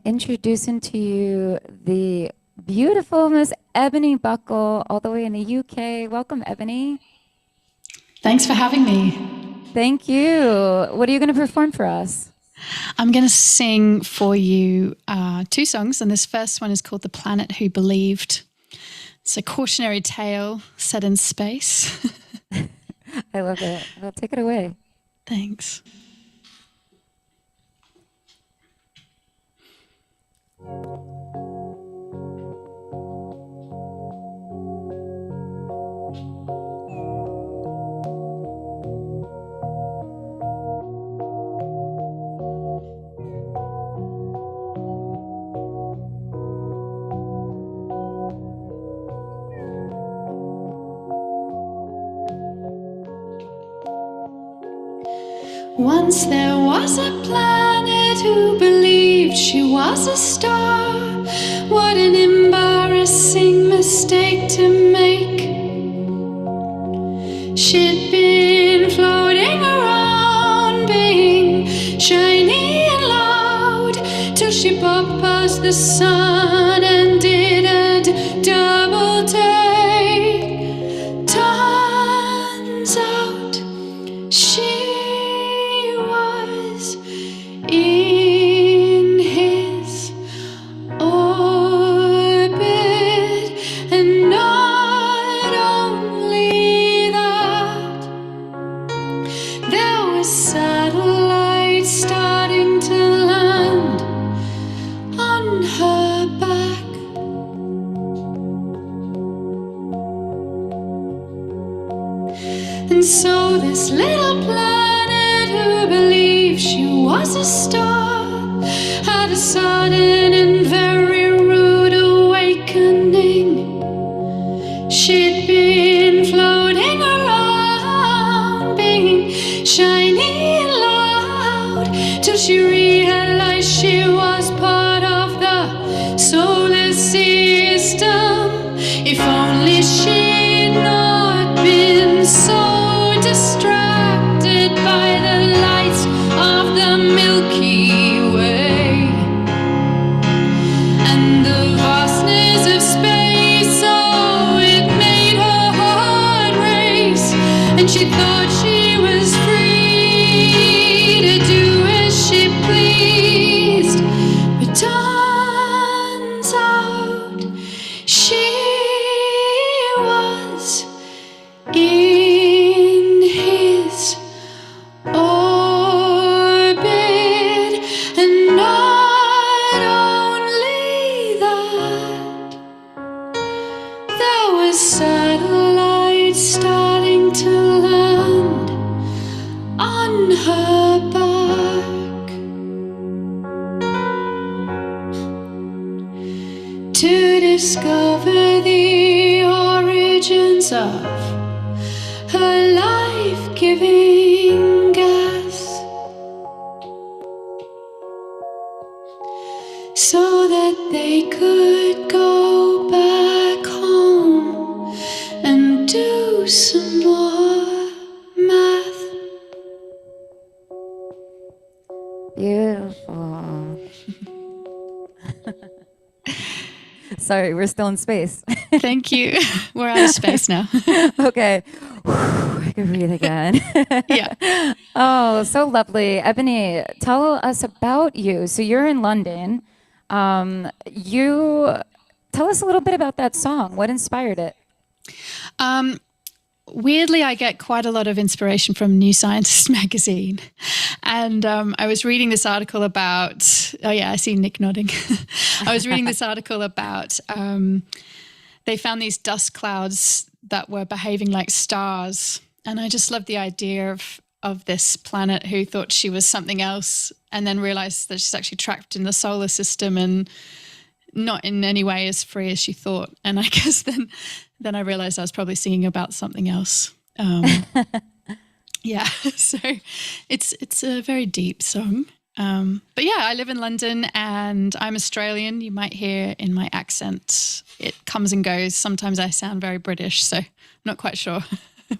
introducing to you the beautiful Miss Ebony Buckle, all the way in the UK. Welcome, Ebony. Thanks for having me. Thank you. What are you going to perform for us? I'm going to sing for you two songs, and this first one is called The Planet Who Believed. It's a cautionary tale set in space. I love it. Well, take it away. Thanks. Once there was a planet who believed she was a star. What an embarrassing mistake to make. She'd been floating around, being shiny and loud, till she popped past the sun and did a double take. Turns out she in his orbit, and not only that, there were satellites starting to land on her back. And so this little planet who believed she was a star had a sudden and very rude awakening. She'd been floating around, being shiny and loud, till she realized she was part of the solar system. If only she'd not been so distracted by the lights of the Milky Way and the vastness of space. Oh, it made her heart race, and she thought she was free to do as she pleased. But turns out she was in his orbit, and not only that, there were satellites starting to land on her back. To discover the origins of her life-giving gas, so that they could go back home and do some more math. Beautiful. Sorry, we're still in space. Thank you. We're out of space now. Okay. I can breathe again. Yeah. Oh, so lovely. Ebony, tell us about you. So you're in London. You tell us a little bit about that song. What inspired it? Weirdly, I get quite a lot of inspiration from New Scientist magazine. And I was reading this article about, oh yeah, I see Nick nodding. I was reading this article about, they found these dust clouds that were behaving like stars. And I just loved the idea of this planet who thought she was something else, and then realized that she's actually trapped in the solar system and not in any way as free as she thought. And I guess then I realized I was probably singing about something else. Yeah, so it's a very deep song. But yeah, I live in London and I'm Australian. You might hear in my accent, it comes and goes. Sometimes I sound very British, so I'm not quite sure.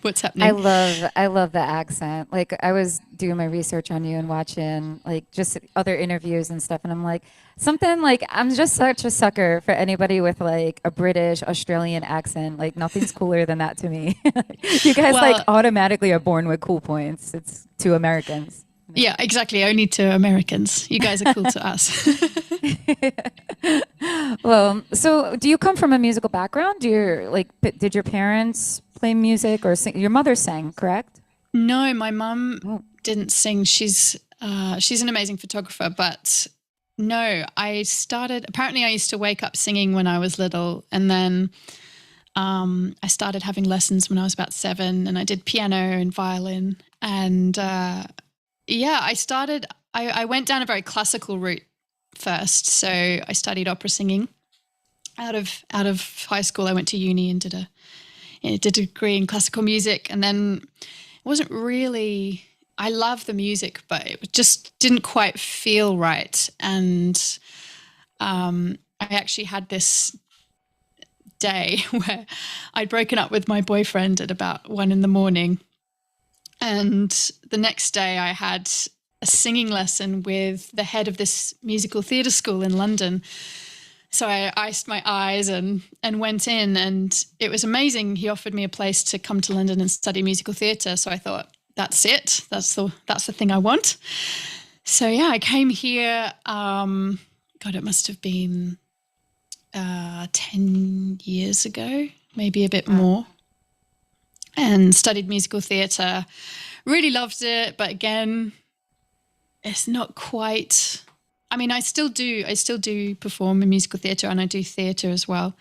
what's happening. I love the accent. Like I was doing my research on you and watching like just other interviews and stuff, and I'm like something like I'm just such a sucker for anybody with like a British Australian accent. Like nothing's cooler than that to me. You guys like Well, automatically are born with cool points. It's to Americans. yeah, exactly. Only to Americans. You guys are cool to us. Well, so do you come from a musical background? Do you like did your parents play music or sing? Your mother sang, correct? No, my mum Oh. didn't sing. She's an amazing photographer, but no, I started. Apparently, I used to wake up singing when I was little, and then I started having lessons when I was about 7, and I did piano and violin, and yeah, I went down a very classical route first. So I studied opera singing. Out of high school, I went to uni and did a degree in classical music, and then it wasn't really. I love the music, but it just didn't quite feel right. And I actually had this day where I'd broken up with my boyfriend at about 1 a.m, and the next day I had a singing lesson with the head of this musical theatre school in London. So I iced my eyes and went in, and it was amazing. He offered me a place to come to London and study musical theatre. So I thought, that's it. That's the thing I want. So yeah, I came here. God, it must have been 10 years ago, maybe a bit more, and studied musical theatre. Really loved it, but again, it's not quite. I mean, I still do perform in musical theatre, and I do theatre as well.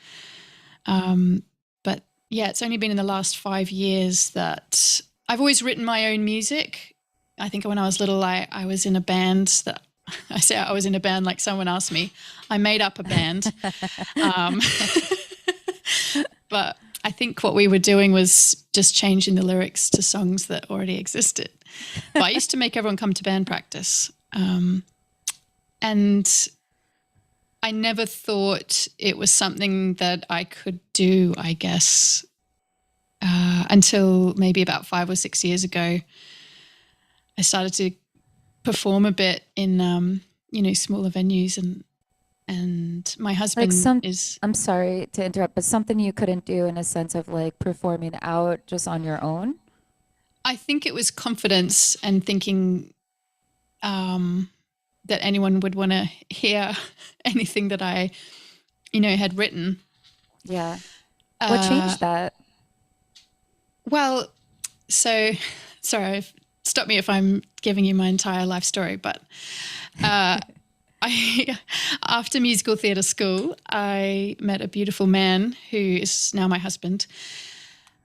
But yeah, it's only been in the last 5 years that I've always written my own music. I think when I was little, I was in a band that I say I was in a band like someone asked me. I made up a band. But I think what we were doing was just changing the lyrics to songs that already existed. But I used to make everyone come to band practice. And I never thought it was something that I could do, I guess, until maybe about 5 or 6 years ago. I started to perform a bit in, smaller venues, and my husband is. I'm sorry to interrupt, but something you couldn't do in a sense of like performing out just on your own? I think it was confidence and thinking that anyone would want to hear anything that I, had written. Yeah. What changed that? Well, so sorry, stop me if I'm giving you my entire life story, but after musical theatre school, I met a beautiful man who is now my husband.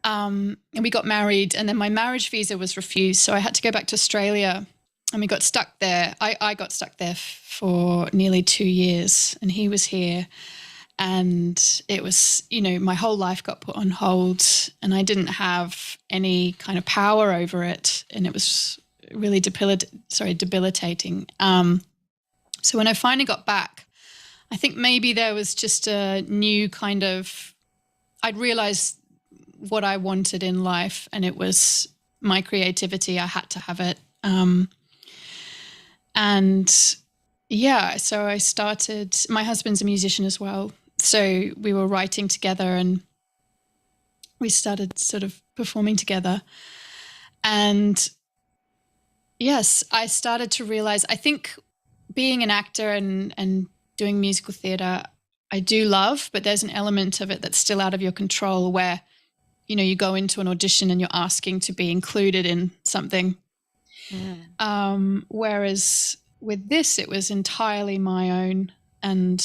And we got married, and then my marriage visa was refused. So I had to go back to Australia, and we got stuck there. I got stuck there for nearly 2 years, and he was here. And it was, my whole life got put on hold, and I didn't have any kind of power over it. And it was really debilitating. So when I finally got back, I think maybe there was just a new kind of, I'd realized what I wanted in life, and it was my creativity. I had to have it. And yeah, so I started, my husband's a musician as well. So we were writing together, and we started sort of performing together. And yes, I started to realize, I think being an actor and doing musical theatre, I do love, but there's an element of it that's still out of your control where, you go into an audition and you're asking to be included in something. Whereas with this, it was entirely my own, and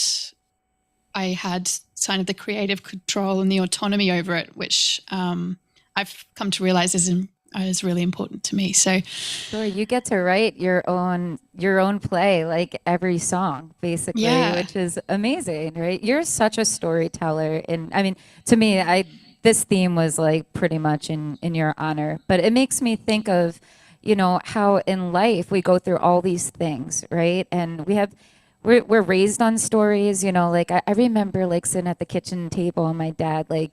I had kind of the creative control and the autonomy over it, which I've come to realize is really important to me. So Sure, you get to write your own play, like every song, basically, which is amazing, right? You're such a storyteller, and I mean, to me, this theme was like pretty much in your honor, but it makes me think of, how in life we go through all these things, right? And we're raised on stories, like I remember like sitting at the kitchen table and my dad like,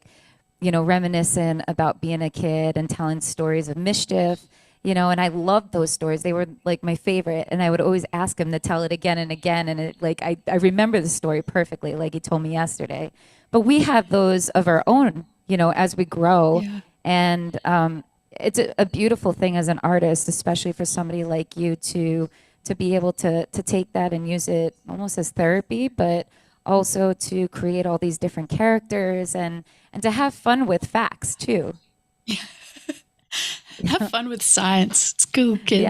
reminiscent about being a kid and telling stories of mischief, and I loved those stories. They were like my favorite. And I would always ask him to tell it again and again. And I remember the story perfectly, like he told me yesterday. But we have those of our own, as we grow. Yeah. And it's a beautiful thing as an artist, especially for somebody like you to be able to take that and use it almost as therapy, but also to create all these different characters and to have fun with facts too. Have fun with science. It's cool, kids.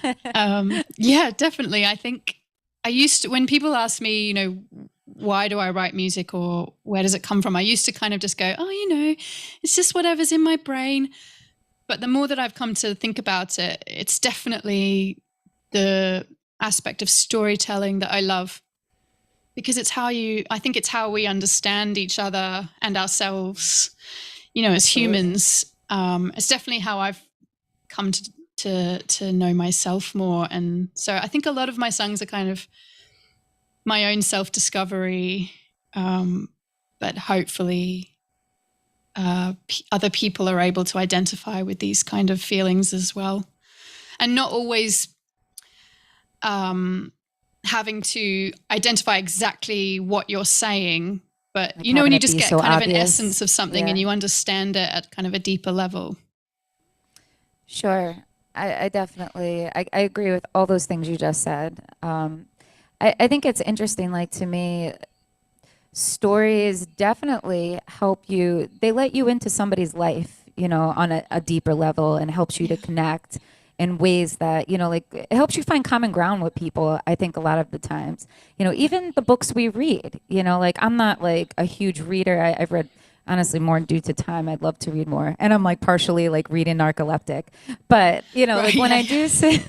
Yes. Yeah, definitely. I think I used to, when people ask me, why do I write music or where does it come from? I used to kind of just go, oh, it's just whatever's in my brain. But the more that I've come to think about it, it's definitely the aspect of storytelling that I love, because I think it's how we understand each other and ourselves, as humans. It's definitely how I've come to know myself more. And so I think a lot of my songs are kind of my own self-discovery, but hopefully other people are able to identify with these kind of feelings as well. And not always having to identify exactly what you're saying, but Like when having you it just be get so kind of an obvious. essence of something Yeah. and you understand it at kind of a deeper level. Sure. I definitely, I agree with all those things you just said. I think it's interesting, like to me, stories definitely help you, they let you into somebody's life, on a deeper level, and helps you to connect in ways that, like it helps you find common ground with people, I think a lot of the times. Even the books we read, like I'm not like a huge reader. I've read honestly more due to time. I'd love to read more. And I'm like partially like reading narcoleptic. But, like when I do sit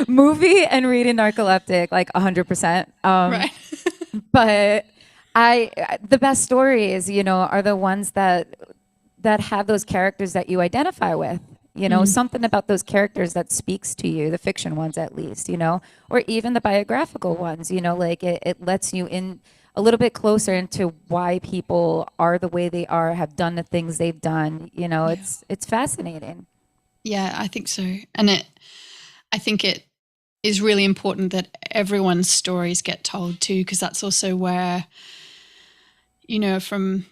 movie and reading narcoleptic, like 100%. Right. But the best stories, are the ones that have those characters that you identify with. Something about those characters that speaks to you, the fiction ones at least, or even the biographical ones, like it lets you in a little bit closer into why people are the way they are, have done the things they've done. It's fascinating. Yeah, I think so. And I think it is really important that everyone's stories get told too, because that's also where, from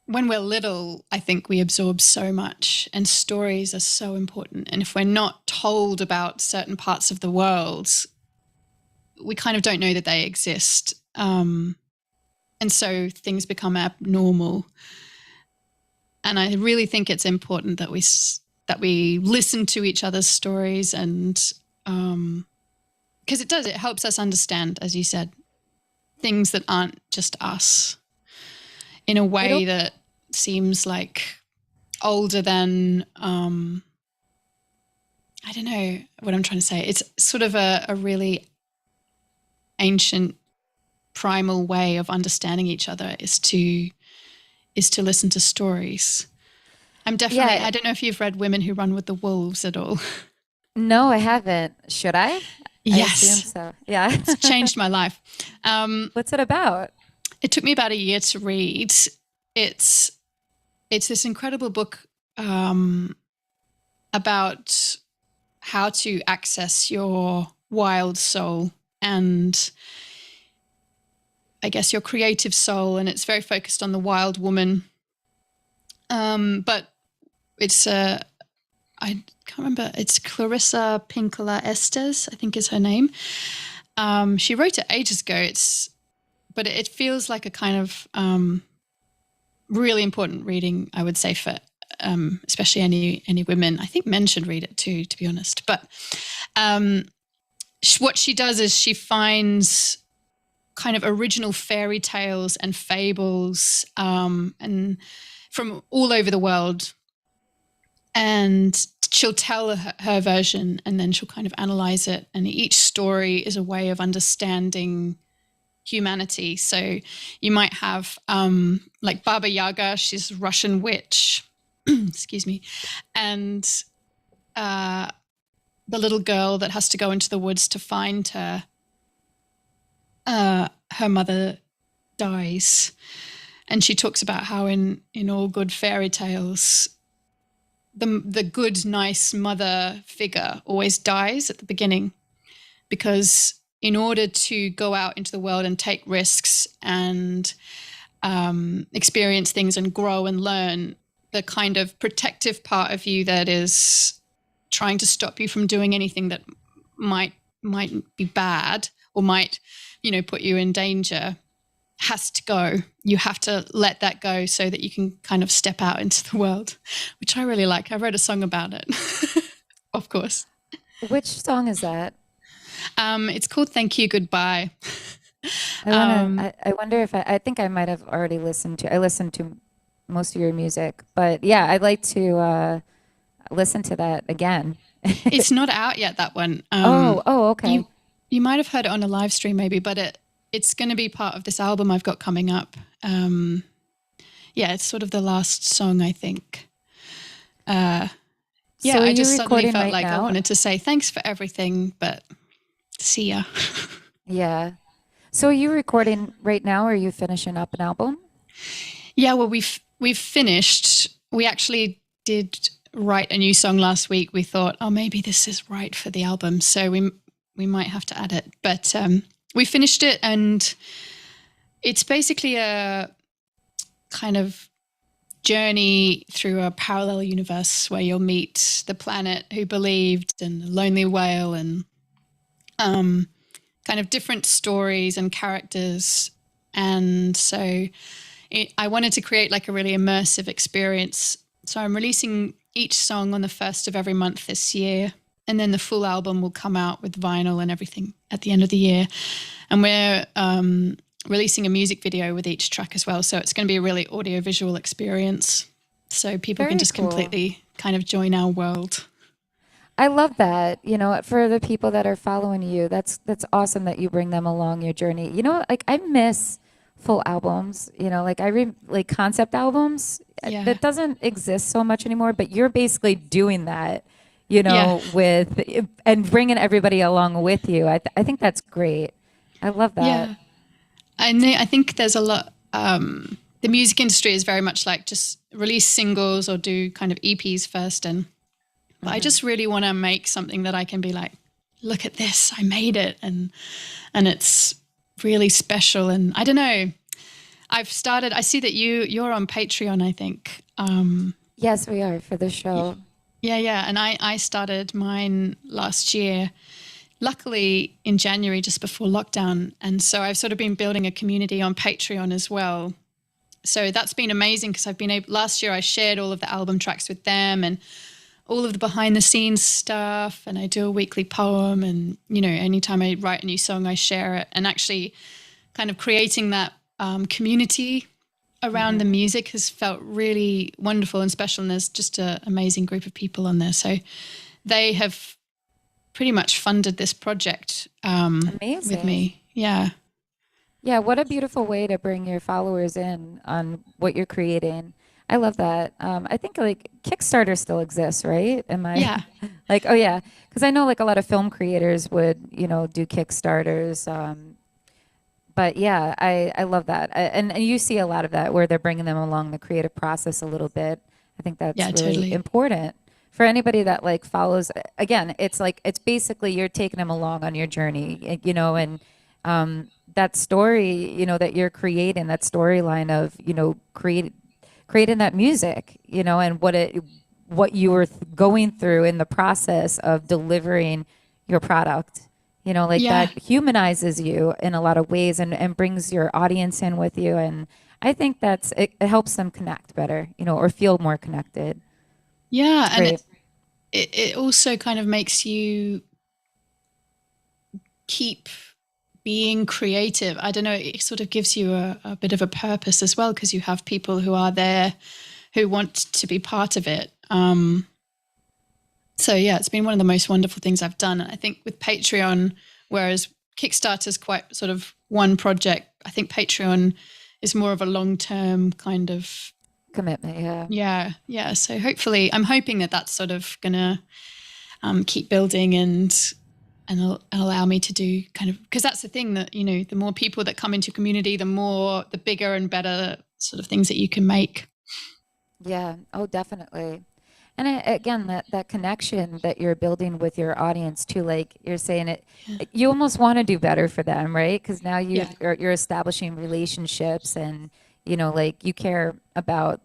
when we're little, I think we absorb so much, and stories are so important. And if we're not told about certain parts of the world, we kind of don't know that they exist. And so things become abnormal. And I really think it's important that we listen to each other's stories, and because it helps us understand, as you said, things that aren't just us, in a way that seems like older than, I don't know what I'm trying to say. It's sort of a really ancient, primal way of understanding each other is to listen to stories. I don't know if you've read Women Who Run with the Wolves at all. No, I haven't. Should I? Yes. I assume so. Yeah. It's changed my life. What's it about? It took me about a year to read. It's this incredible book about how to access your wild soul and, I guess, your creative soul. And it's very focused on the wild woman. But it's I can't remember. It's Clarissa Pinkola Estes, I think is her name. She wrote it ages ago. But it feels like a kind of really important reading, I would say, for especially any women. I think men should read it too, to be honest. But what she does is she finds kind of original fairy tales and fables and from all over the world, and she'll tell her version, and then she'll kind of analyze it. And each story is a way of understanding humanity. So you might have like Baba Yaga, she's a Russian witch, excuse me, and the little girl that has to go into the woods to find her mother dies. And she talks about how in all good fairy tales, the good, nice mother figure always dies at the beginning, because in order to go out into the world and take risks and experience things and grow and learn, the kind of protective part of you that is trying to stop you from doing anything that might be bad or might, put you in danger, has to go. You have to let that go so that you can kind of step out into the world, which I really like. I wrote a song about it, of course. Which song is that? It's called Thank You, Goodbye. I wonder if I think I might have already I listened to most of your music, but yeah, I'd like to listen to that again. It's not out yet, that one. Okay. You might have heard it on a live stream maybe, but it's going to be part of this album I've got coming up. It's sort of the last song, I think. I just suddenly felt like I wanted to say thanks for everything, but see ya. Yeah. So are you recording right now, or are you finishing up an album? Yeah, well, we've finished. We actually did write a new song last week. We thought, maybe this is right for the album, so we might have to add it. But we finished it, and it's basically a kind of journey through a parallel universe where you'll meet the planet who believed and the lonely whale and kind of different stories and characters. And so I wanted to create like a really immersive experience. So I'm releasing each song on the 1st of every month this year. And then the full album will come out with vinyl and everything at the end of the year. And we're releasing a music video with each track as well. So it's going to be a really audiovisual experience. So people can just completely kind of join our world. I love that. For the people that are following you, that's awesome that you bring them along your journey. Like I miss full albums, like concept albums. Yeah. That doesn't exist so much anymore, but you're basically doing that, with and bringing everybody along with you. I think that's great. I love that. Yeah. I think there's a lot, the music industry is very much like just release singles or do kind of EPs first. But I just really want to make something that I can be like, look at this, I made it. And it's really special. And I don't know, I see that you're on Patreon, I think. Yes, we are, for the show. Yeah. And I started mine last year, luckily in January, just before lockdown. And so I've sort of been building a community on Patreon as well. So that's been amazing because last year I shared all of the album tracks with them and all of the behind the scenes stuff. And I do a weekly poem, and, anytime I write a new song, I share it. And actually kind of creating that community around the music has felt really wonderful and special. And there's just an amazing group of people on there. So they have pretty much funded this project with me. Yeah. Yeah, what a beautiful way to bring your followers in on what you're creating. I love that. I think like Kickstarter still exists, right? Yeah. Like, oh yeah, because I know like a lot of film creators would, do Kickstarters. But yeah, I love that. And you see a lot of that where they're bringing them along the creative process a little bit. I think that's really totally important for anybody that like follows. Again, it's basically you're taking them along on your journey, and that story, that you're creating, that storyline of, creating that music, and what you were going through in the process of delivering your product, that humanizes you in a lot of ways and brings your audience in with you. And I think it helps them connect better, or feel more connected. Yeah. And it also kind of makes you keep being creative. I don't know, it sort of gives you a bit of a purpose as well, because you have people who are there who want to be part of it. So yeah, it's been one of the most wonderful things I've done. I think with Patreon, whereas Kickstarter is quite sort of one project, I think Patreon is more of a long-term kind of commitment. Yeah. So hopefully, I'm hoping that that's sort of gonna keep building and allow me to do kind of, because that's the thing that, the more people that come into community, the bigger and better sort of things that you can make. Yeah. Oh, definitely. And again, that connection that you're building with your audience too, like you're saying it, you almost want to do better for them, right? Because now you're establishing relationships, and like you care about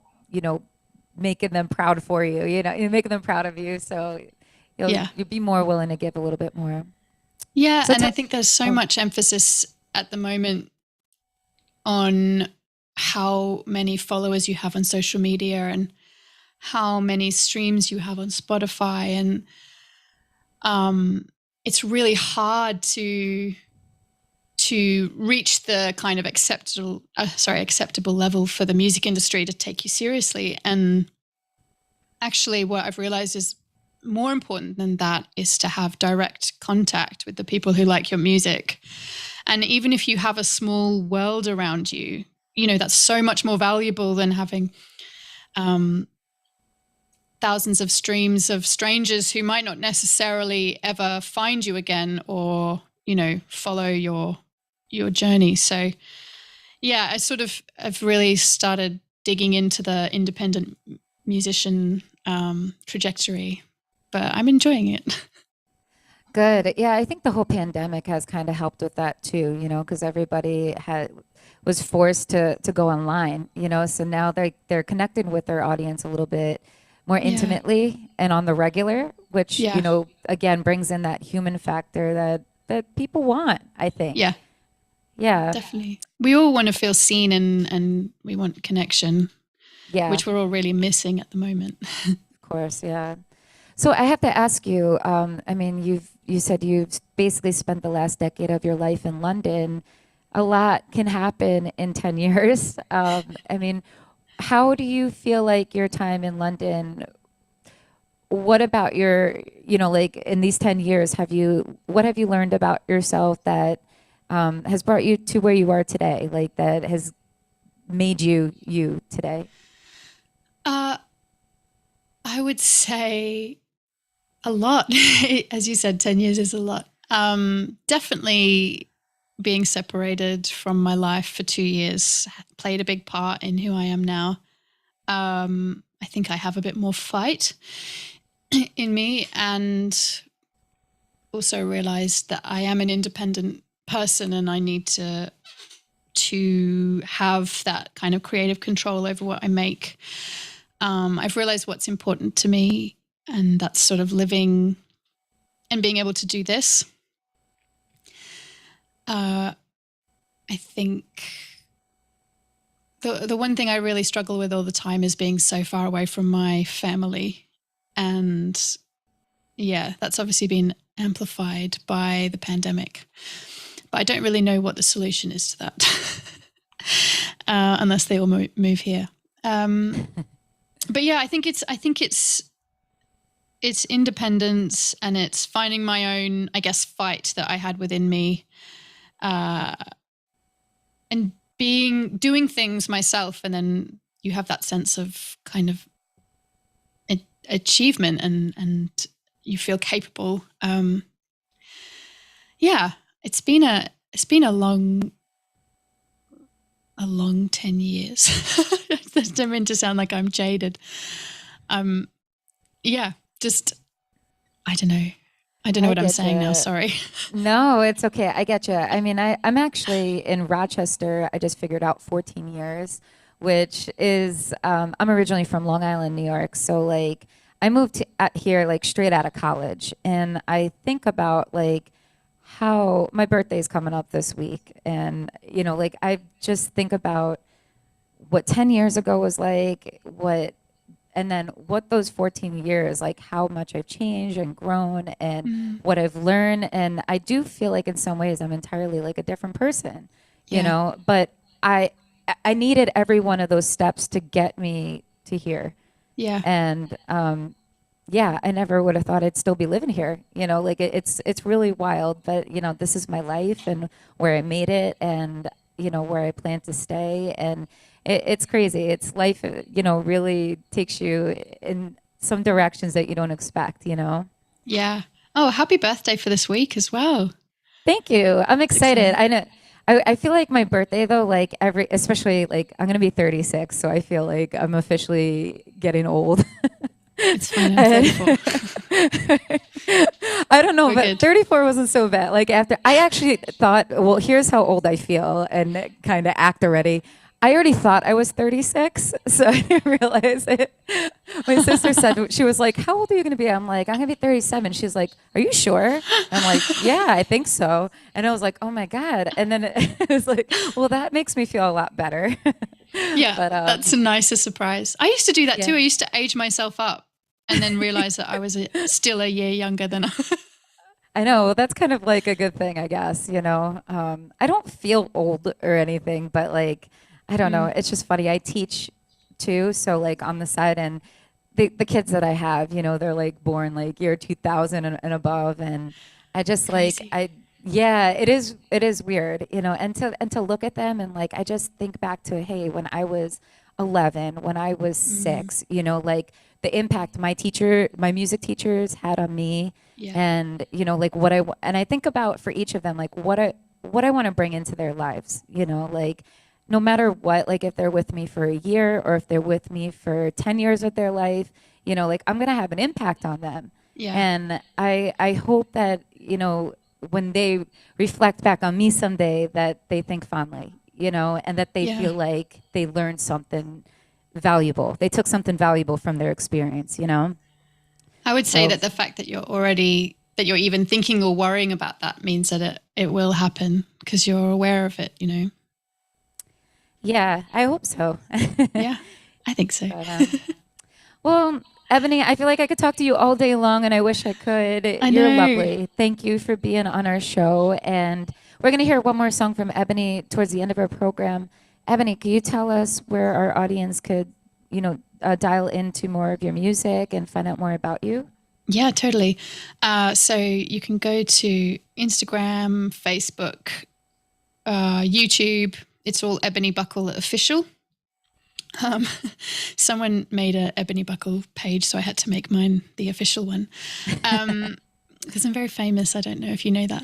making them proud for you. You're making them proud of you, so you'll be more willing to give a little bit more. Yeah, so and I think there's so much emphasis at the moment on how many followers you have on social media and how many streams you have on Spotify, and it's really hard to reach the kind of acceptable level for the music industry to take you seriously. And actually what I've realized is more important than that is to have direct contact with the people who like your music. And even if you have a small world around you, that's so much more valuable than having thousands of streams of strangers who might not necessarily ever find you again or, follow your journey. So yeah, I've really started digging into the independent musician trajectory, but I'm enjoying it. Good. Yeah, I think the whole pandemic has kind of helped with that too, because everybody was forced to go online, so now they're connecting with their audience a little bit more intimately and on the regular, which, again, brings in that human factor that people want, I think. Yeah. Yeah. Definitely. We all want to feel seen and we want connection, which we're all really missing at the moment. Of course, yeah. So I have to ask you, you said you've basically spent the last decade of your life in London. A lot can happen in 10 years. How do you feel like your time in London, what about your, like in these 10 years, what have you learned about yourself that has brought you to where you are today, like that has made you today? I would say a lot. As you said, 10 years is a lot. Definitely being separated from my life for 2 years played a big part in who I am now. I think I have a bit more fight in me, and also realized that I am an independent person and I need to have that kind of creative control over what I make. I've realized what's important to me, and that's sort of living and being able to do this. I think the one thing I really struggle with all the time is being so far away from my family. And yeah, that's obviously been amplified by the pandemic. But I don't really know what the solution is to that, unless they all move here. But yeah, I think it's independence, and it's finding my own, I guess, fight that I had within me, and doing things myself, and then you have that sense of kind of achievement, and you feel capable. Yeah, it's been a long 10 years. I don't mean to sound like I'm jaded. Yeah, just, I don't know what I'm saying now. Sorry. No, it's okay. I get you. I'm actually in Rochester. I just figured out 14 years, which is, I'm originally from Long Island, New York. So like I moved here like straight out of college, and I think about like how my birthday's coming up this week. And, like I just think about what 10 years ago was like, and then what those 14 years, like how much I've changed and grown, and what I've learned. And I do feel like in some ways I'm entirely like a different person, but I needed every one of those steps to get me to here. Yeah. And, I never would have thought I'd still be living here. Like it's really wild, but this is my life and where I made it, and, where I plan to stay. And it's crazy. It's life, really takes you in some directions that you don't expect, Yeah. Oh, happy birthday for this week as well. Thank you. I'm excited. I know. I feel like my birthday though, like especially like I'm gonna be 36, so I feel like I'm officially getting old. It's fine. I'm 34. I don't know, We're but good. 34 wasn't so bad. Like after I actually thought, well, here's how old I feel and kind of act already. I already thought I was 36, so I didn't realize it. My sister said, she was like, "How old are you going to be?" I'm like, "I'm going to be 37." She's like, "Are you sure?" I'm like, "Yeah, I think so." And I was like, "Oh my God." And then it was like, well, that makes me feel a lot better. Yeah, But that's a nicer surprise. I used to do that yeah. too. I used to age myself up and then realize that I was still a year younger than I know that's kind of like a good thing, I guess, you know. I don't feel old or anything, but like, I don't know. It's just funny. I teach too, so like on the side, and the kids that I have, you know, they're like born like year 2000 and above, and I just like crazy. yeah, it is weird, you know, and to look at them and like I just think back to hey, when I was 11, when I was 6, you know, like the impact my music teachers had on me, Yeah. and you know like and I think about for each of them like what I want to bring into their lives, you know, like no matter what, like if they're with me for a year or if they're with me for 10 years of their life, you know, like I'm going to have an impact on them. Yeah. And I hope that, you know, when they reflect back on me someday that they think fondly, you know, and that they Yeah. feel like they learned something valuable. They took something valuable from their experience, you know? I would say So that the fact that you're even thinking or worrying about that means that it will happen because you're aware of it, you know? yeah, I hope so. Yeah, I think so. But well, Ebony, I feel like I could talk to you all day long, and I wish I could. I You're know. lovely. Thank you for being on our show. And we're going to hear one more song from Ebony towards the end of our program. Ebony, can you tell us where our audience could, you know, dial into more of your music and find out more about you? Yeah, totally. So you can go to Instagram, Facebook, YouTube. It's all Ebony Buckle Official. Um, Someone made a Ebony Buckle page, so I had to make mine the official one. Because I'm very famous. I don't know if you know that.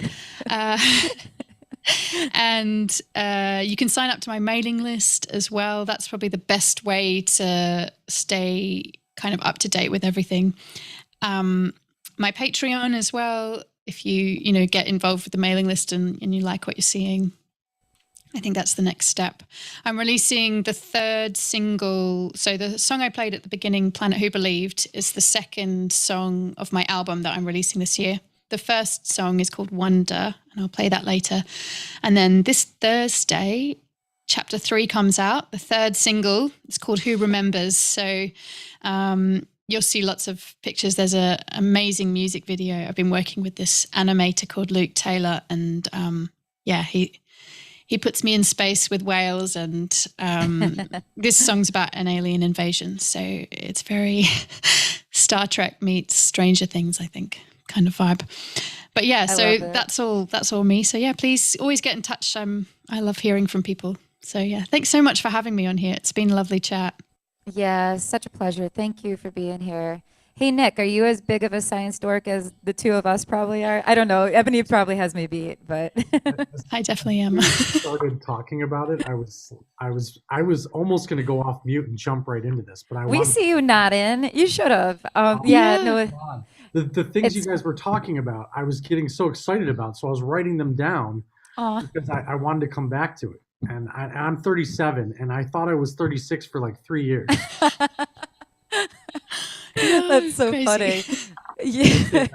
And you can sign up to my mailing list as well. That's probably the best way to stay kind of up to date with everything. My Patreon as well. If you get involved with the mailing list and you like what you're seeing, I think that's the next step. I'm releasing the third single. So the song I played at the beginning, Planet Who Believed, is the second song of my album that I'm releasing this year. The first song is called Wonder, and I'll play that later. And then this Thursday, chapter 3 comes out. The third single is called Who Remembers. So you'll see lots of pictures. There's an amazing music video. I've been working with this animator called Luke Taylor, and he puts me in space with whales, and this song's about an alien invasion. So it's very Star Trek meets Stranger Things, I think, kind of vibe. But yeah, so that's all me. So yeah, please always get in touch. I love hearing from people. So yeah, thanks so much for having me on here. It's been a lovely chat. Yeah, such a pleasure. Thank you for being here. Hey, Nick, are you as big of a science dork as the two of us probably are? I don't know. Ebony probably has me beat, but I definitely am. Started talking about it, I was almost going to go off mute and jump right into this, but we see you nodding. You should have. Yeah. No, the things you guys were talking about, I was getting so excited about, so I was writing them down because I wanted to come back to it. And I'm 37, and I thought I was 36 for like 3 years. that's so Crazy. funny. Yeah,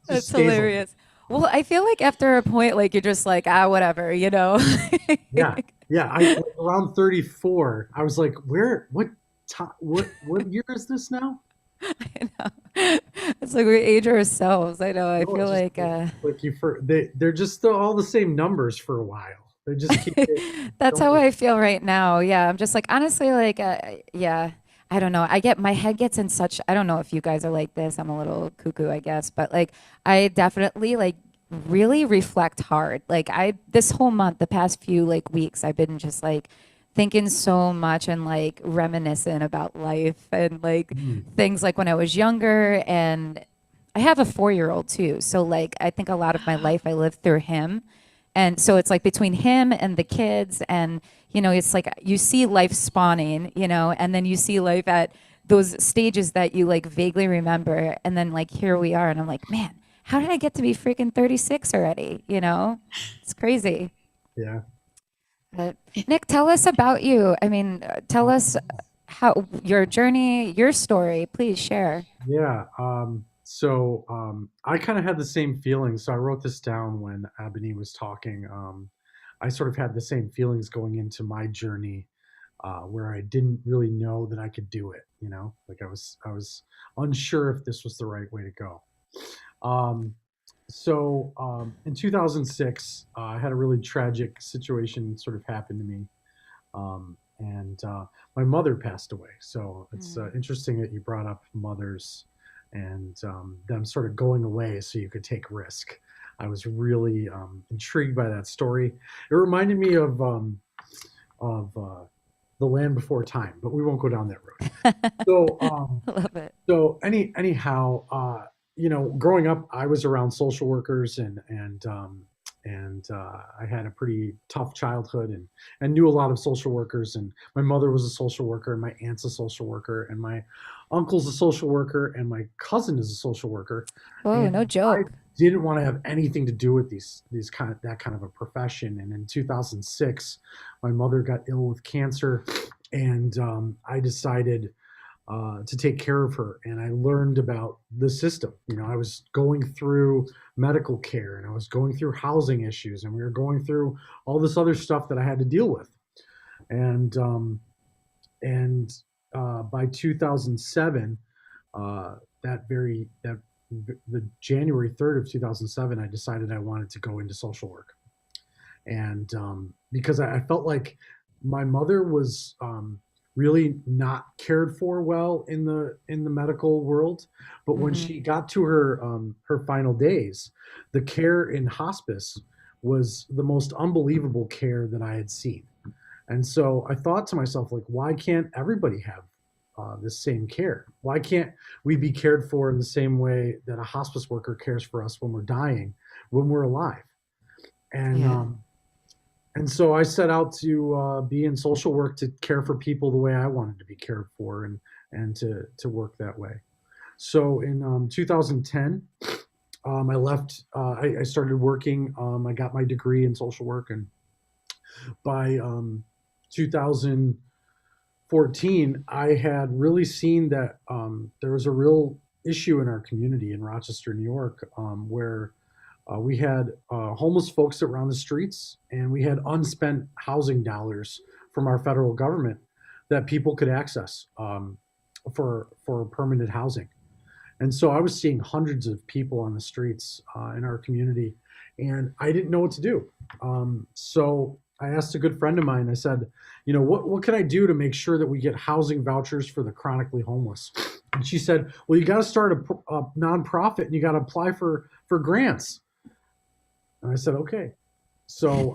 that's hilarious. Well, I feel like after a point, like you're just like, whatever, you know? Yeah. Around 34, I was like, what year is this now? I know. It's like we age ourselves. I know. I No, feel it's just they're just all the same numbers for a while. They just keep that's how I feel right now. Yeah, I'm just like honestly, like, yeah. I don't know. My head gets in such. I don't know if you guys are like this. I'm a little cuckoo, I guess, but like I definitely like really reflect hard. Like this whole month, the past few like weeks, I've been just like thinking so much and like reminiscing about life and like things like when I was younger. And I have a 4-year-old too, so like I think a lot of my life I lived through him. And so it's like between him and the kids, and it's like you see life spawning, and then you see life at those stages that you like vaguely remember, and then like here we are, and I'm like, man, how did I get to be freaking 36 already? It's crazy. Yeah. But Nick, tell us about you. I mean, tell us how your journey, your story, please share. Yeah. I kind of had the same feelings. So I wrote this down when Ebony was talking. I sort of had the same feelings going into my journey, where I didn't really know that I could do it. Like I was unsure if this was the right way to go. Um, in 2006, I had a really tragic situation sort of happen to me, and my mother passed away. So it's interesting that you brought up mothers and them sort of going away so you could take risk. I was really intrigued by that story. It reminded me of the Land Before Time, but we won't go down that road. So, Love it. anyhow, growing up, I was around social workers and I had a pretty tough childhood and knew a lot of social workers. And my mother was a social worker, and my aunt's a social worker, and my uncle's a social worker, and my cousin is a social worker. Oh, no And I joke. didn't want to have anything to do with that kind of a profession. And in 2006, my mother got ill with cancer, and I decided to take care of her. And I learned about the system. I was going through medical care, and I was going through housing issues, and we were going through all this other stuff that I had to deal with. And by 2007, the January 3rd of 2007, I decided I wanted to go into social work. And because I felt like my mother was really not cared for well in the medical world, but when she got to her final days, the care in hospice was the most unbelievable care that I had seen. And so I thought to myself, like, why can't everybody have the same care? Why can't we be cared for in the same way that a hospice worker cares for us when we're dying, when we're alive? And Yeah. and so I set out to be in social work to care for people the way I wanted to be cared for, and to work that way. So in 2010, I left. I started working. I got my degree in social work, and by 2014, I had really seen that there was a real issue in our community in Rochester, New York, where we had homeless folks that were on the streets, and we had unspent housing dollars from our federal government that people could access for permanent housing. And so I was seeing hundreds of people on the streets in our community, and I didn't know what to do. So I asked a good friend of mine. I said, what can I do to make sure that we get housing vouchers for the chronically homeless? And she said, well, you got to start a nonprofit, and you got to apply for grants. And I said, okay. So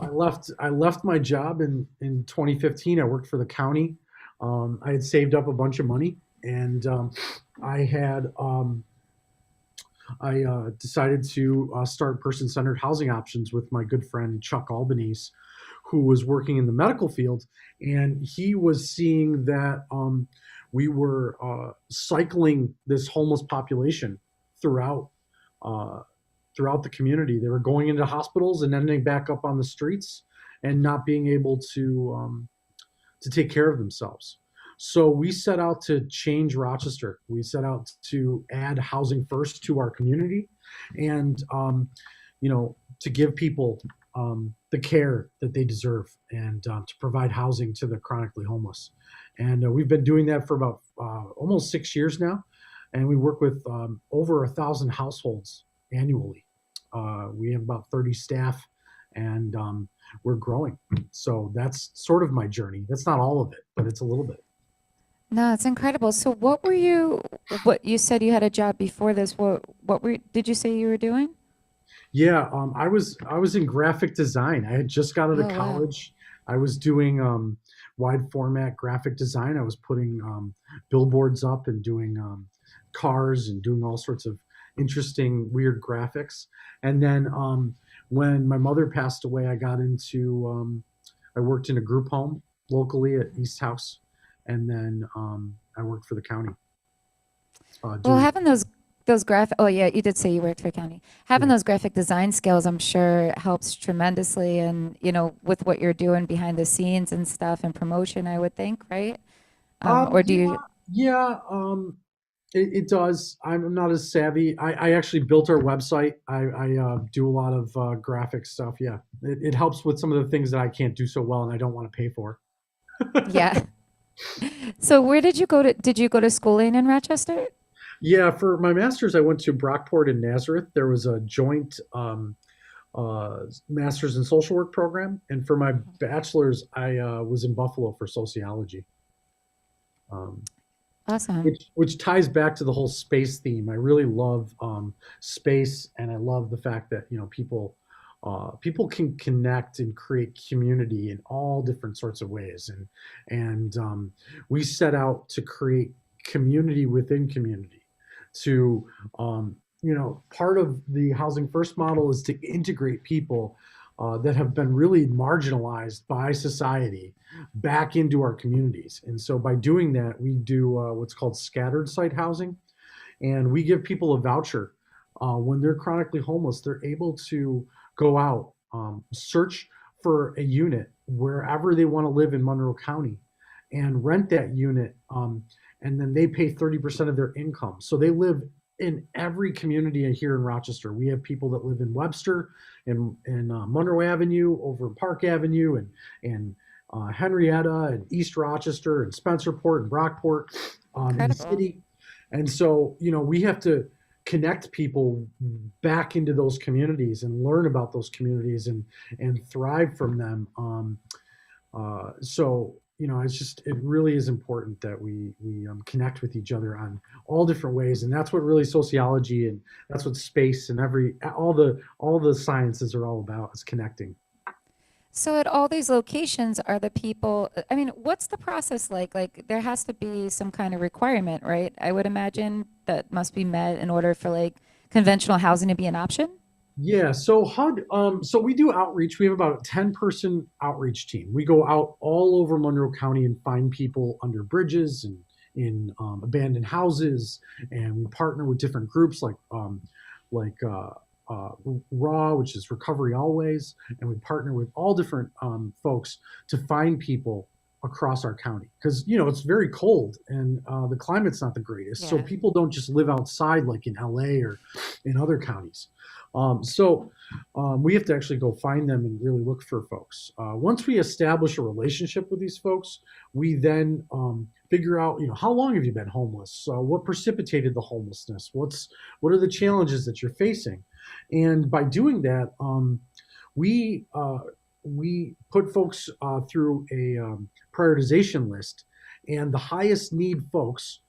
I left my job in 2015. I worked for the county. I had saved up a bunch of money, and I decided to start person-centered housing options with my good friend Chuck Albanese, who was working in the medical field, and he was seeing that we were cycling this homeless population throughout the community. They were going into hospitals and ending back up on the streets and not being able to take care of themselves. So we set out to change Rochester. We set out to add housing first to our community, and to give people the care that they deserve, and to provide housing to the chronically homeless. And we've been doing that for about almost 6 years now, and we work with over 1,000 households annually. We have about 30 staff, and we're growing. So that's sort of my journey. That's not all of it, but it's a little bit. No, it's incredible. So what you said you had a job before this. Did you say you were doing? Yeah, I was in graphic design. I had just got out of Oh, wow. college. I was doing wide format graphic design. I was putting billboards up and doing cars and doing all sorts of interesting, weird graphics. And then when my mother passed away, I got into, I worked in a group home locally at East House, and then I worked for the county. Well, Doing, having those graphic, oh yeah, you did say you worked for county. Having yeah. those graphic design skills, I'm sure helps tremendously, and with what you're doing behind the scenes and stuff and promotion, I would think, right? Or do Yeah, you? yeah. It does. I'm not as savvy. I actually built our website. I do a lot of graphic stuff. Yeah, it helps with some of the things that I can't do so well and I don't want to pay for. Yeah. So where did you go to? Did you go to schooling in Rochester? Yeah, for my master's, I went to Brockport and Nazareth. There was a joint master's in social work program, and for my bachelor's, I was in Buffalo for sociology. Um, Awesome. which ties back to the whole space theme. I really love space, and I love the fact that people can connect and create community in all different sorts of ways, and we set out to create community within community. To part of the housing first model is to integrate people that have been really marginalized by society back into our communities. And so by doing that, we do what's called scattered site housing. And we give people a voucher when they're chronically homeless. They're able to go out, search for a unit wherever they want to live in Monroe County and rent that unit. And then they pay 30% of their income. So they live in every community here in Rochester. We have people that live in Webster, in Monroe Avenue, over in Park Avenue, and Henrietta, and East Rochester, and Spencerport, and Brockport, in the Incredible. city. And so, we have to connect people back into those communities and learn about those communities and thrive from them. So it really is important that we connect with each other on all different ways, and that's what really sociology and that's what space and all the sciences are all about, is connecting. So at all these locations, are the people, I mean, what's the process like? Like there has to be some kind of requirement, right? I would imagine that must be met in order for like conventional housing to be an option. Yeah, so HUD, so we do outreach. We have about a 10-person outreach team. We go out all over Monroe County and find people under bridges and in abandoned houses, and we partner with different groups like RAW, which is Recovery Always, and we partner with all different folks to find people across our county because it's very cold and the climate's not the greatest, so Yeah. people don't just live outside like in LA or in other counties. So we have to actually go find them and really look for folks. Once we establish a relationship with these folks, we then figure out, how long have you been homeless? What precipitated the homelessness? What are the challenges that you're facing? And by doing that, we we put folks through a prioritization list, and the highest need folks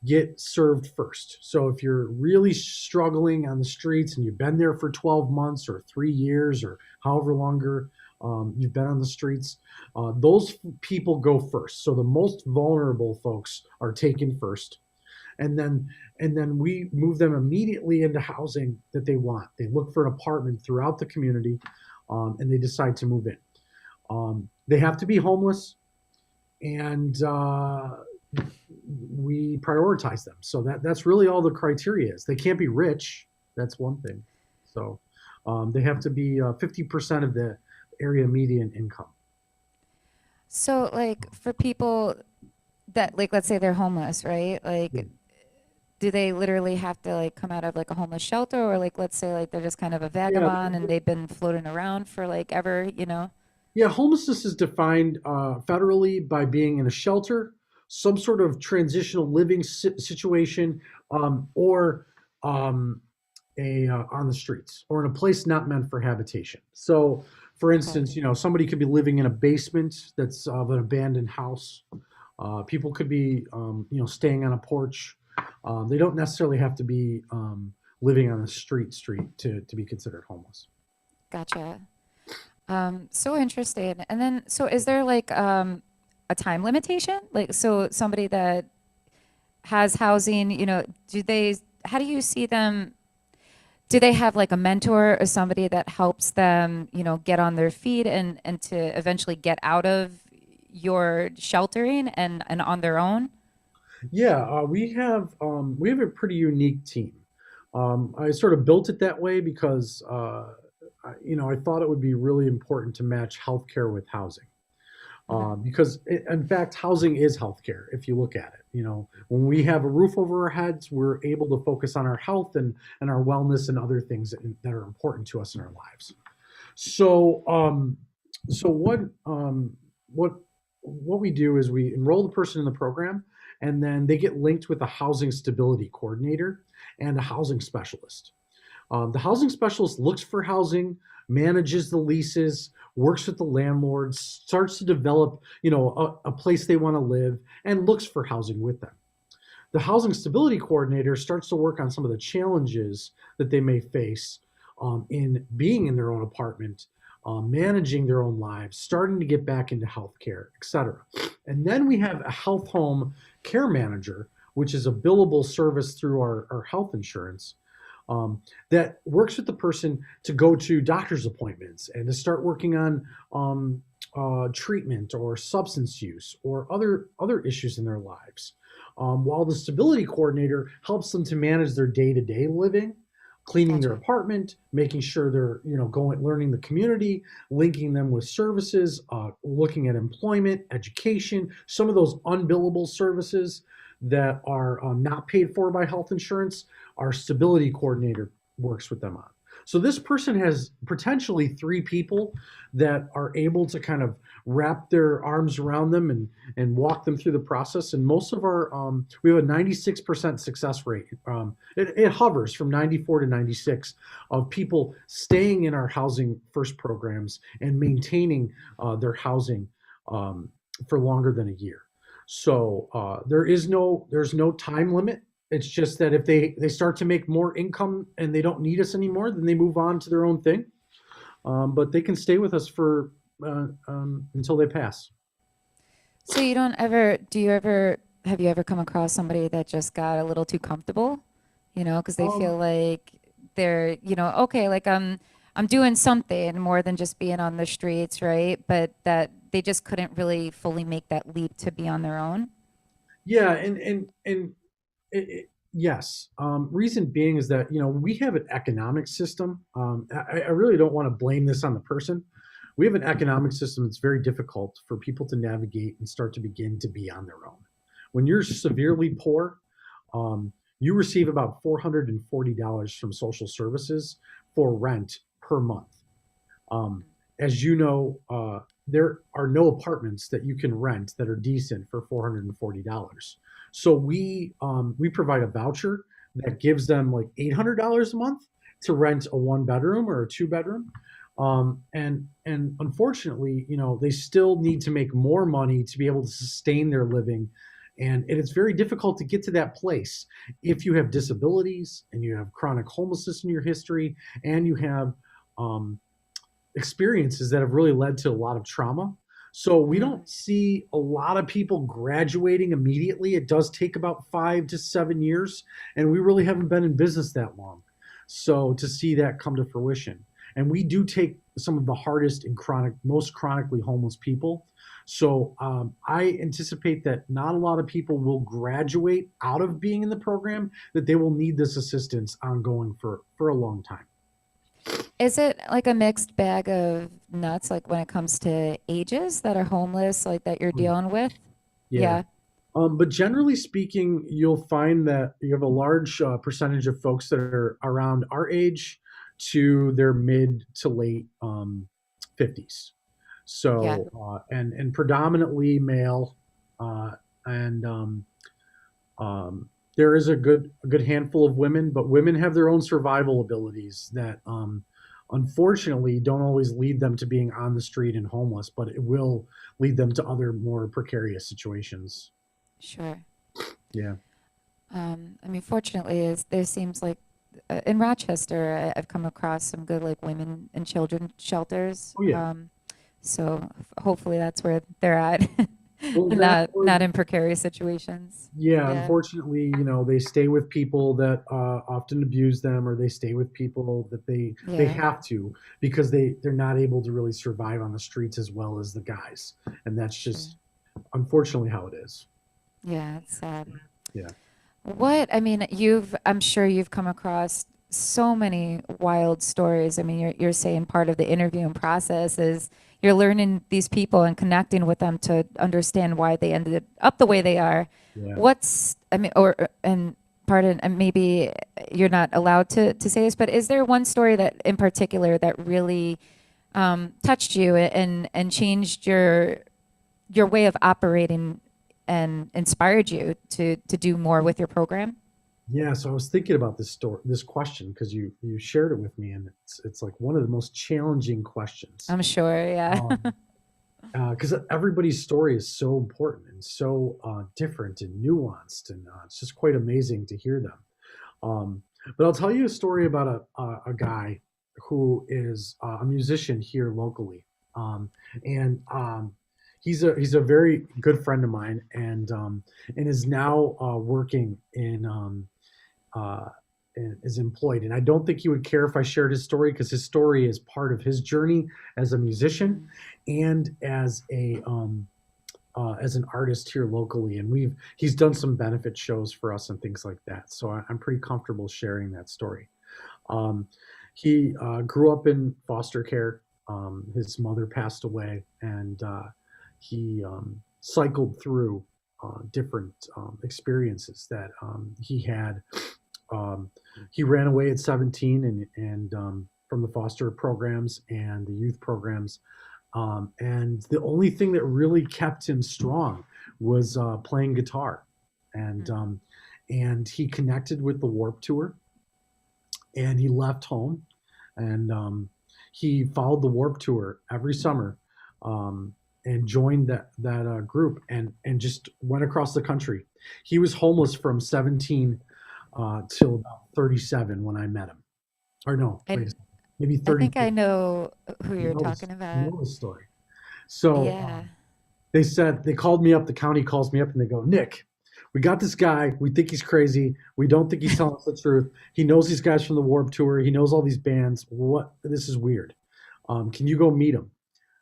get served first. So if you're really struggling on the streets and you've been there for 12 months or 3 years or however longer you've been on the streets, those people go first. So the most vulnerable folks are taken first. And then we move them immediately into housing that they want. They look for an apartment throughout the community, and they decide to move in. They have to be homeless, and we prioritize them. So that's really all the criteria is. They can't be rich. That's one thing. So they have to be 50% of the area median income. So like for people that like let's say they're homeless, right? Yeah. Like do they literally have to like come out of like a homeless shelter or like let's say like they're just kind of a Yeah, vagabond and they've been floating around for like ever, you know? yeah. Homelessness is defined federally by being in a shelter, some sort of transitional living situation, or um, a on the streets or in a place not meant for habitation. So, for Okay. instance, somebody could be living in a basement that's of an abandoned house. People could be, staying on a porch. They don't necessarily have to be living on the street to be considered homeless. Gotcha. So interesting. And then so is there like a time limitation? Like so somebody that has housing, do they how do you see them do they have like a mentor or somebody that helps them, get on their feet and to eventually get out of your sheltering and on their own? Yeah, we have a pretty unique team. I sort of built it that way because I thought it would be really important to match healthcare with housing. Hmm. Because in fact, housing is healthcare if you look at it. When we have a roof over our heads, we're able to focus on our health and our wellness and other things that are important to us in our lives. So, so what what we do is we enroll the person in the program, and then they get linked with a housing stability coordinator and a housing specialist. The housing specialist looks for housing, manages the leases, works with the landlords, starts to develop, a place they want to live, and looks for housing with them. The housing stability coordinator starts to work on some of the challenges that they may face in being in their own apartment, managing their own lives, starting to get back into healthcare, et cetera. And then we have a health home care manager, which is a billable service through our health insurance, that works with the person to go to doctor's appointments and to start working on treatment or substance use or other issues in their lives. While the stability coordinator helps them to manage their day-to-day living, cleaning their Gotcha. apartment, making sure they're going learning the community, linking them with services, looking at employment, education, some of those unbillable services that are not paid for by health insurance. Our stability coordinator works with them on. So this person has potentially three people that are able to kind of wrap their arms around them and walk them through the process. And most of our, we have a 96% success rate. It hovers from 94 to 96 of people staying in our housing first programs and maintaining their housing for longer than a year. So there's no time limit. It's just that if they start to make more income and they don't need us anymore, then they move on to their own thing. But they can stay with us for until they pass. So have you ever come across somebody that just got a little too comfortable, because they Um, feel like they're, okay, like I'm doing something more than just being on the streets, right? But that they just couldn't really fully make that leap to be on their own. yeah, and yes. Reason being is that we have an economic system. I really don't want to blame this on the person. We have an economic system that's very difficult for people to navigate and start to begin to be on their own. When you're severely poor, you receive about $440 from social services for rent per month. Um, as you know, there are no apartments that you can rent that are decent for $440. So we provide a voucher that gives them like $800 a month to rent a one bedroom or a two bedroom. And unfortunately, they still need to make more money to be able to sustain their living. And it's very difficult to get to that place if you have disabilities and you have chronic homelessness in your history and you have um, experiences that have really led to a lot of trauma. So we Mm. don't see a lot of people graduating immediately. It does take about 5 to 7 years, and we really haven't been in business that long. So to see that come to fruition. And we do take some of the hardest and most chronically homeless people. So I anticipate that not a lot of people will graduate out of being in the program, that they will need this assistance ongoing for a long time. Is it like a mixed bag of nuts, like when it comes to ages that are homeless, like that you're dealing with? Yeah. Yeah. But generally speaking, you'll find that you have a large percentage of folks that are around our age to their mid to late 50s. Yeah. So, and predominantly male, uh, and there is a good handful of women, but women have their own survival abilities that unfortunately don't always lead them to being on the street and homeless, but it will lead them to other more precarious situations. Sure. Yeah. I mean, fortunately, there seems like in Rochester, I've come across some good like women and children shelters. Oh yeah. So hopefully that's where they're at. Well, that not in precarious situations. yeah, Yeah. unfortunately, they stay with people that often abuse them, or they stay with people that they Yeah. have to because they're not able to really survive on the streets as well as the guys, and that's Sure. just unfortunately how it is. Yeah, it's sad. Yeah. I mean, I'm sure you've come across so many wild stories. I mean, you're saying part of the interviewing process is you're learning these people and connecting with them to understand why they ended up the way they are. Yeah. I mean, and pardon, and maybe you're not allowed to say this, but is there one story that in particular that really touched you and changed your way of operating and inspired you to do more with your program? Yeah, so I was thinking about this question because you shared it with me, and it's like one of the most challenging questions. I'm sure, yeah. Because everybody's story is so important and so different and nuanced, and it's just quite amazing to hear them. Um, but I'll tell you a story about a guy who is a musician here locally, and he's a very good friend of mine, and is now working uh, is employed. And I don't think he would care if I shared his story because his story is part of his journey as a musician and as an artist here locally. And he's done some benefit shows for us and things like that. So I'm pretty comfortable sharing that story. Um, he grew up in foster care. His mother passed away, and he cycled through different experiences that he had. Um, he ran away at 17 and from the foster programs and the youth programs. And the only thing that really kept him strong was playing guitar. And he connected with the Warp Tour, and he left home, and he followed the Warp Tour every summer, and joined that group, and just went across the country. He was homeless from 17 till about 37 when I met him. Or no, wait a And second, maybe I think 32. I know who You you're know talking this, you about. know the story. So Yeah. they called me up. The county calls me up and they go, Nick, we got this guy. We think he's crazy. We don't think he's telling us the truth. He knows these guys from the Warp Tour. He knows all these bands. What? This is weird. Can you go meet him?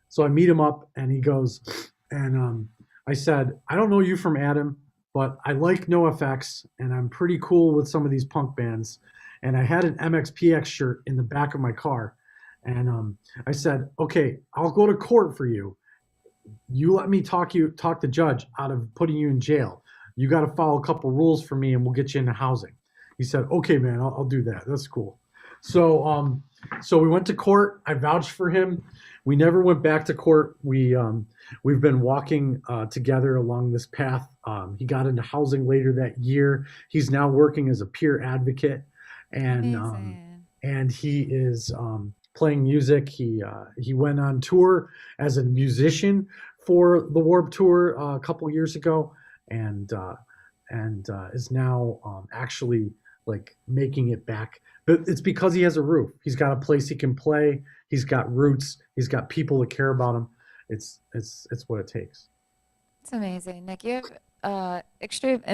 So I meet him up, and he goes, and I said, I don't know you from Adam, but I like NoFX, and I'm pretty cool with some of these punk bands. And I had an MXPX shirt in the back of my car, and I said, okay, I'll go to court for you. You let me talk the judge out of putting you in jail. You got to follow a couple rules for me, and we'll get you into housing. He said, okay, man, I'll do that. That's cool. So we went to court. I vouched for him. We never went back to court. We've been walking together along this path. He got into housing later that year. He's now working as a peer advocate, and Amazing. and he is playing music. He went on tour as a musician for the Warp Tour a couple years ago, and is now actually like making it back. But it's because he has a roof. He's got a place he can play. He's got roots. He's got people that care about him. It's what it takes. It's amazing. Nick, you have an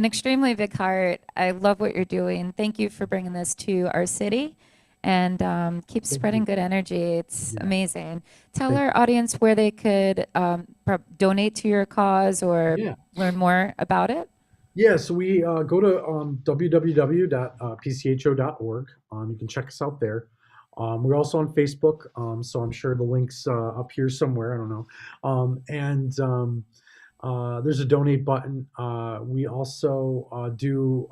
extremely big heart. I love what you're doing. Thank you for bringing this to our city and keep Thank spreading you. good energy. It's Yeah. amazing. Tell Thank our audience where they could donate to your cause or Yeah. learn more about it. Yeah, so we go to www.pcho.org. You can check us out there. We're also on Facebook, so I'm sure the link's up here somewhere. I don't know. And there's a donate button. We also do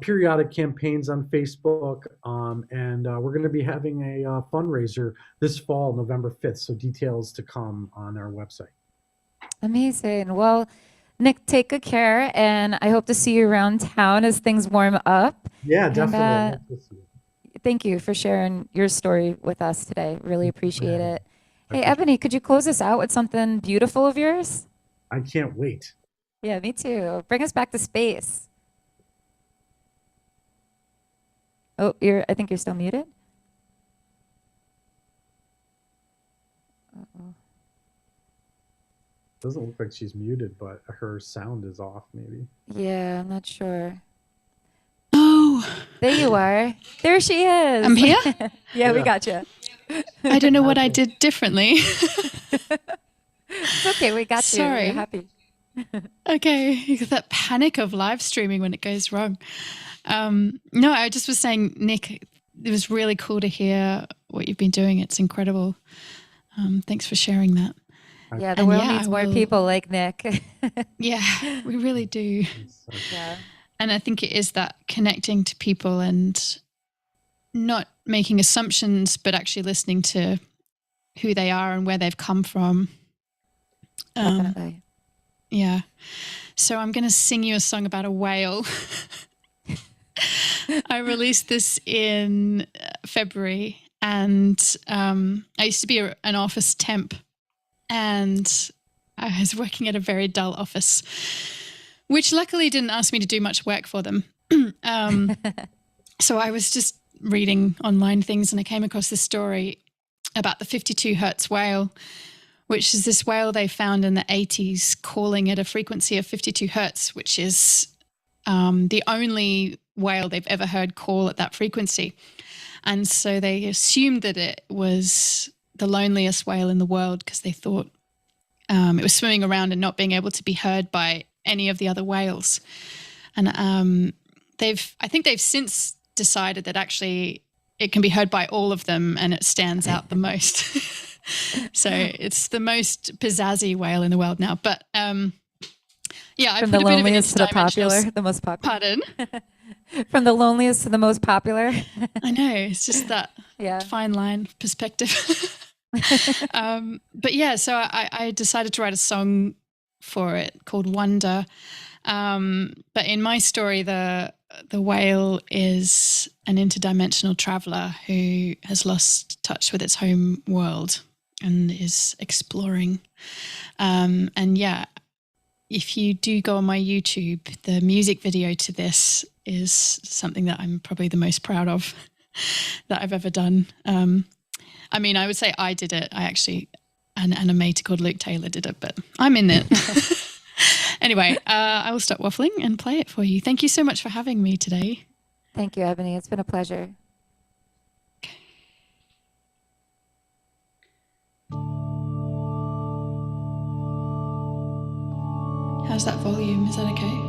periodic campaigns on Facebook, and we're going to be having a fundraiser this fall, November 5th. So details to come on our website. Amazing. Well, Nick, take good care, and I hope to see you around town as things warm up. Yeah, And definitely. I'd love to see you. thank you for sharing your story with us today. Really Thank you for appreciate having me. it. I Hey, appreciate Ebony, could you close us out with something beautiful of yours? I can't wait. Yeah, me too. Bring us back to space. Oh, I think you're still muted. Uh-oh. Doesn't look like she's muted, but her sound is off, maybe. Yeah, I'm not sure. Oh, there you are. There she is. I'm here? Yeah, we got you. I don't know what I did differently. It's okay, we got Sorry. you. We're happy. Okay, you get that panic of live streaming when it goes wrong. No, I just was saying, Nick, it was really cool to hear what you've been doing. It's incredible. Thanks for sharing that. Yeah, the world needs more people like Nick. Yeah, we really do. Yeah. And I think it is that connecting to people and not making assumptions, but actually listening to who they are and where they've come from. Definitely. Yeah. So I'm going to sing you a song about a whale. I released this in February, and I used to be an office temp, and I was working at a very dull office, which luckily didn't ask me to do much work for them. So I was just reading online things, and I came across this story about the 52 hertz whale, which is this whale they found in the 80s calling at a frequency of 52 hertz, which is the only whale they've ever heard call at that frequency. And so they assumed that it was the loneliest whale in the world because they thought it was swimming around and not being able to be heard by any of the other whales. And I think they've since decided that actually it can be heard by all of them and it stands out the most. So it's the most pizzazzy whale in the world now. But yeah, I From put the a bit of loneliest to the popular, the most popular. Pardon? From the loneliest to the most popular. I know, it's just that fine line perspective. But yeah, so I decided to write a song for it called Wonder. But in my story, the whale is an interdimensional traveler who has lost touch with its home world and is exploring. And yeah, if you do go on my YouTube, the music video to this is something that I'm probably the most proud of that I've ever done. I mean, I would say I did it. An animator called Luke Taylor did it, but I'm in it. Anyway, I will stop waffling and play it for you. Thank you so much for having me today. Thank you, Ebony. It's been a pleasure. How's that volume? Is that okay?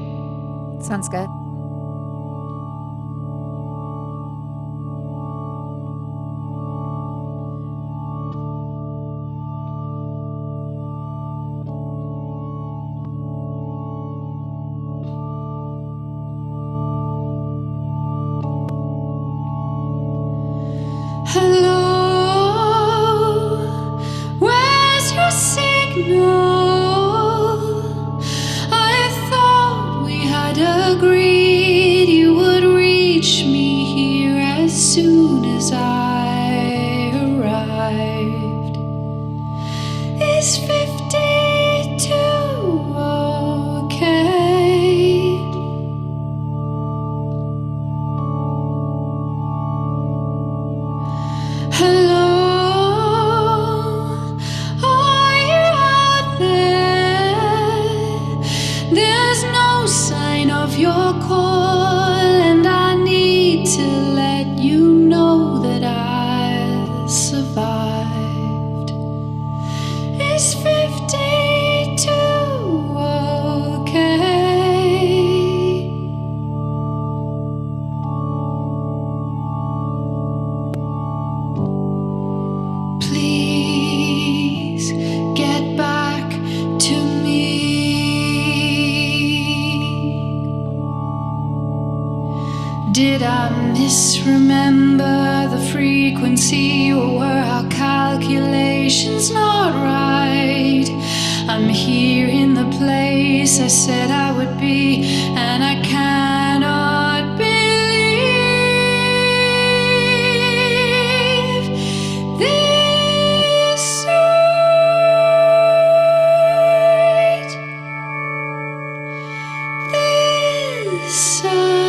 Sounds good. Hello, where's your signal? I thought we had agreed you would reach me here as soon as I arrived. Is 52 okay? Hello, are you out there? There's no sign of your call, and I need to let you know that I survived. Is 52 okay? Please get back to me. Did I misremember the frequency, or were our calculations not right? I'm here in the place I said I would be, and I cannot believe this sight. This sight.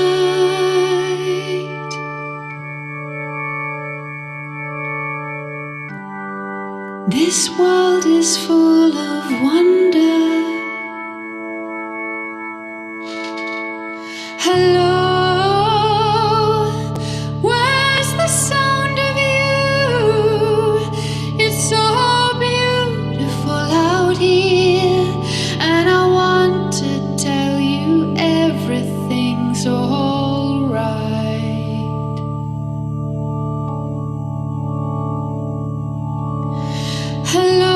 This world is full of wonder. Hello, where's the sound of you? It's so beautiful out here, and I want to tell you everything's alright. Hello,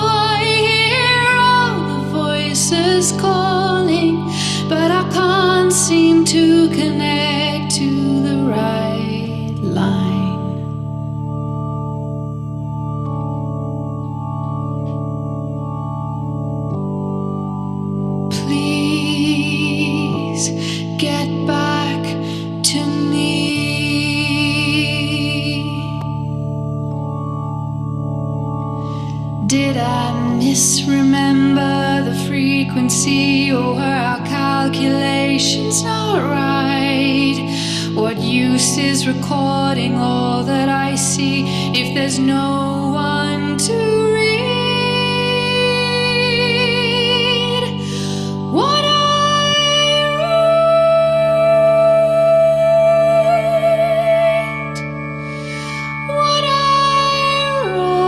I hear all the voices calling, but I can't seem to connect to the right line. Please get back to me. Did I misremember the frequency, or were our calculations not right? What use is recording all that I see if there's no one to read what I write? What I write.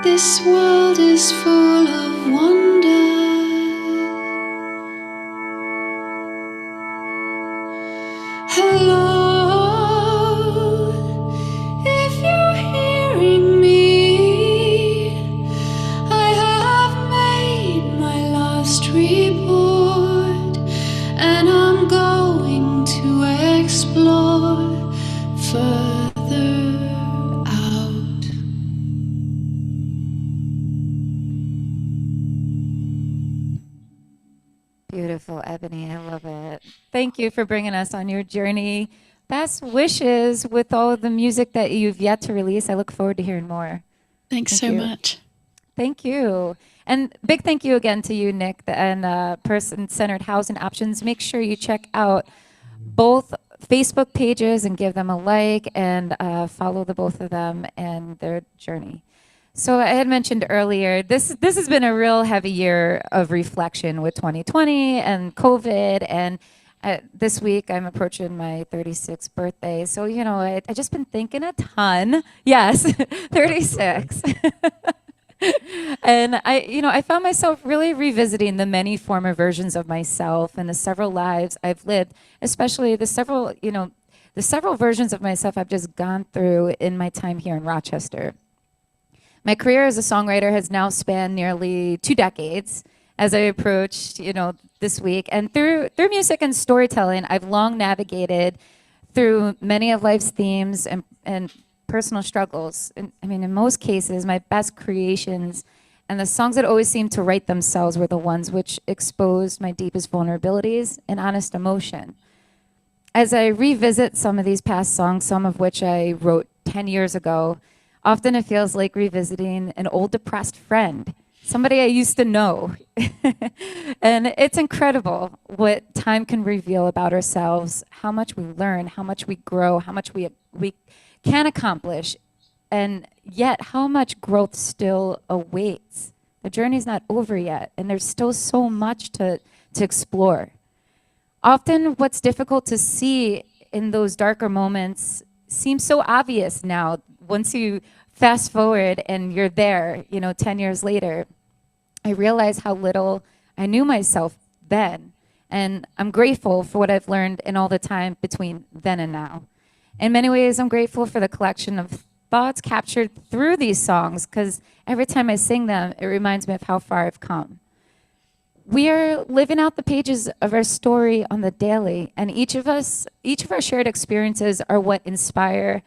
This world is full of wonder. Hello, if you're hearing me, I have made my last report, and I'm going to explore further out. Beautiful, Ebony. I love it. Thank you for bringing us on your journey. Best wishes with all of the music that you've yet to release. I look forward to hearing more. Thanks so much. Thank you. And big thank you again to you, Nick, and Person-Centered Housing Options. Make sure you check out both Facebook pages and give them a like, and follow the both of them and their journey. So I had mentioned earlier, this has been a real heavy year of reflection with 2020 and COVID, and this week I'm approaching my 36th birthday. So, you know, I just been thinking a ton. Yes, 36. And I found myself really revisiting the many former versions of myself and the several lives I've lived, especially the several versions of myself I've just gone through in my time here in Rochester. My career as a songwriter has now spanned nearly 2 decades as I approached, this week. And through music and storytelling, I've long navigated through many of life's themes and personal struggles. And, in most cases, my best creations and the songs that always seemed to write themselves were the ones which exposed my deepest vulnerabilities and honest emotion. As I revisit some of these past songs, some of which I wrote 10 years ago, often it feels like revisiting an old depressed friend, somebody I used to know. And it's incredible what time can reveal about ourselves, how much we learn, how much we grow, how much we can accomplish, and yet how much growth still awaits. The journey's not over yet, and there's still so much to explore. Often what's difficult to see in those darker moments seems so obvious now. Once you fast forward and you're there, 10 years later, I realize how little I knew myself then. And I'm grateful for what I've learned in all the time between then and now. In many ways, I'm grateful for the collection of thoughts captured through these songs, because every time I sing them, it reminds me of how far I've come. We are living out the pages of our story on the daily, and each of our shared experiences are what inspire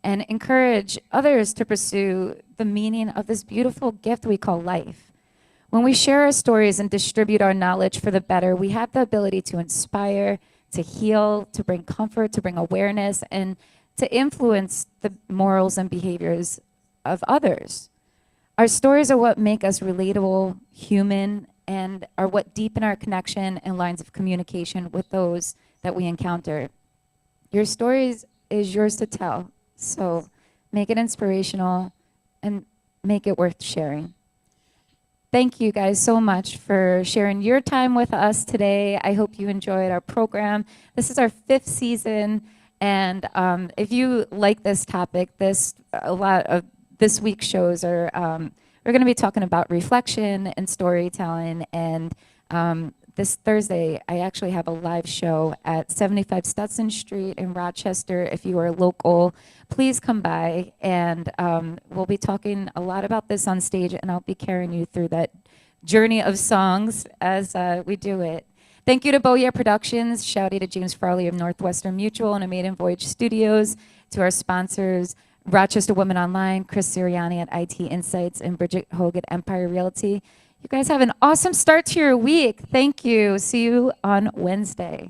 and encourage others to pursue the meaning of this beautiful gift we call life. When we share our stories and distribute our knowledge for the better, we have the ability to inspire, to heal, to bring comfort, to bring awareness, and to influence the morals and behaviors of others. Our stories are what make us relatable, human, and are what deepen our connection and lines of communication with those that we encounter. Your stories is yours to tell, so make it inspirational and make it worth sharing. Thank you guys so much for sharing your time with us today. I hope you enjoyed our program. This is our 5th season, and if you like this topic, a lot of this week's shows are we're going to be talking about reflection and storytelling. And this Thursday, I actually have a live show at 75 Stutson Street in Rochester. If you are local, please come by, and we'll be talking a lot about this on stage, and I'll be carrying you through that journey of songs as we do it. Thank you to Beau Productions, shout out to James Farley of Northwestern Mutual and Maiden Voyage Studios, to our sponsors, Rochester Women Online, Chris Sirriani at IT Insights, and Bridgett Hoag at Empire Realty. You guys have an awesome start to your week. Thank you. See you on Wednesday.